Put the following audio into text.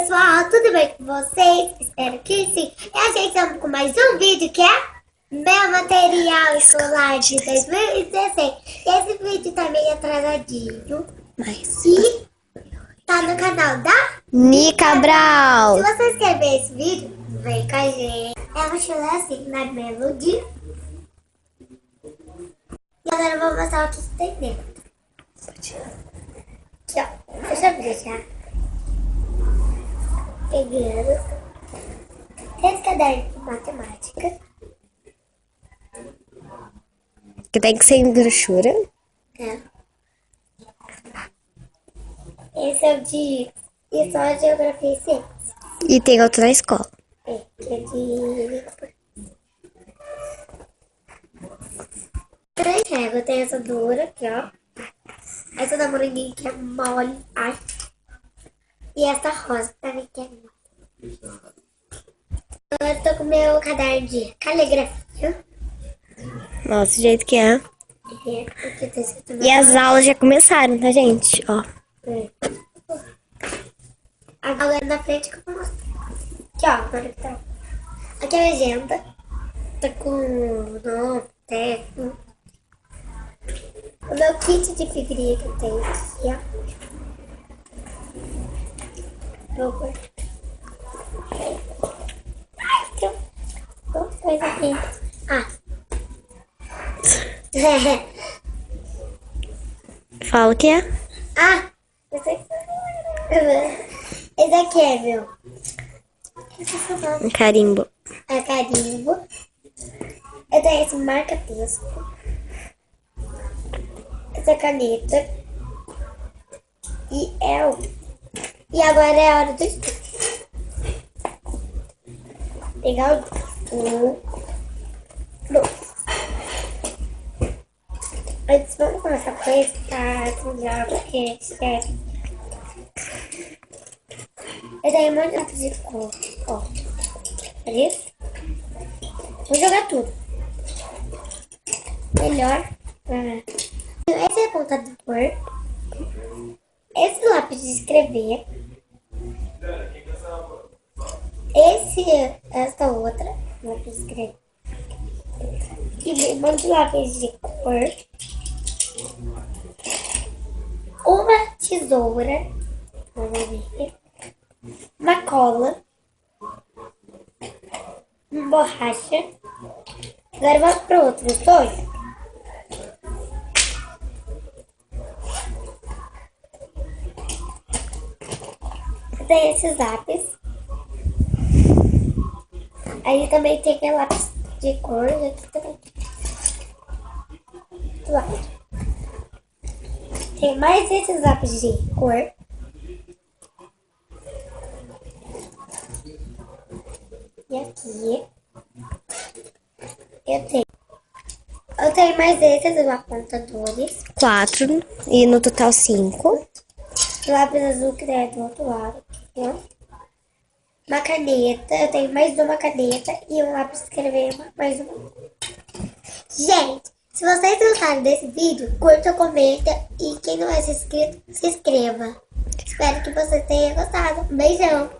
pessoal, tudo bem com vocês? Espero que sim. E a gente estamos com mais um vídeo que é meu material escolar de 2016. E esse vídeo tá meio atrasadinho. E tá no canal da Nica Brau. Se vocês querem ver esse vídeo, vem com a gente. É uma chulé assim, na Melody. E agora eu vou mostrar o que tem dentro. Aqui, ó. Deixa eu abrir já. Pegando. Esse caderno de matemática. Que tem que ser em brochura. É. Esse é o de História, Geografia e Ciência. E tem outro na escola. É, que é de... Eu tenho essa dura aqui, ó. Essa da moranguinha que é mole. Ai. E essa rosa também que é mole. Eu tô com meu caderno de caligrafia. Nossa, o jeito que é. Porque tá escrito E as aulas já começaram, tá, gente? Ó. Agora na frente que eu vou mostrar. Aqui, ó. Como é que tá? Aqui é a agenda. Tá com o nome, técnico. O meu kit de figurinha que eu tenho aqui, ó. Vou pôr. Ai, tem outra coisa aqui. Ah. Fala o que é. Ah, esse aqui é meu. Um carimbo. É carimbo. Eu tenho esse marca-texto. Essa caneta. E agora é a hora do estudo. Pegar o dois. Antes vamos começar com esse pra estudar, porque sério. Eu tenho um monte de lápis de cor. Ó. Olha isso. Vou jogar tudo. Melhor. Esse é apontador. Esse lápis de escrever. Essa outra. Lápis de escrever. E um monte de lápis de cor. Uma tesoura. Vamos ver. Uma cola. Uma borracha. Agora vamos para o outro sonho. Tem esses lápis. Aí também tem aquele lápis de cor. Aqui também. Do lado. Tem mais esses lápis de cor. E aqui eu tenho mais esses apontadores. 4. E no total 5. Lápis azul que é do outro lado. Aqui, ó. Uma caneta. Eu tenho mais uma caneta e um lápis de escrever. Mais uma. Gente, se vocês gostaram desse vídeo, curta, comenta e quem não é inscrito, se inscreva. Espero que vocês tenham gostado. Um beijão!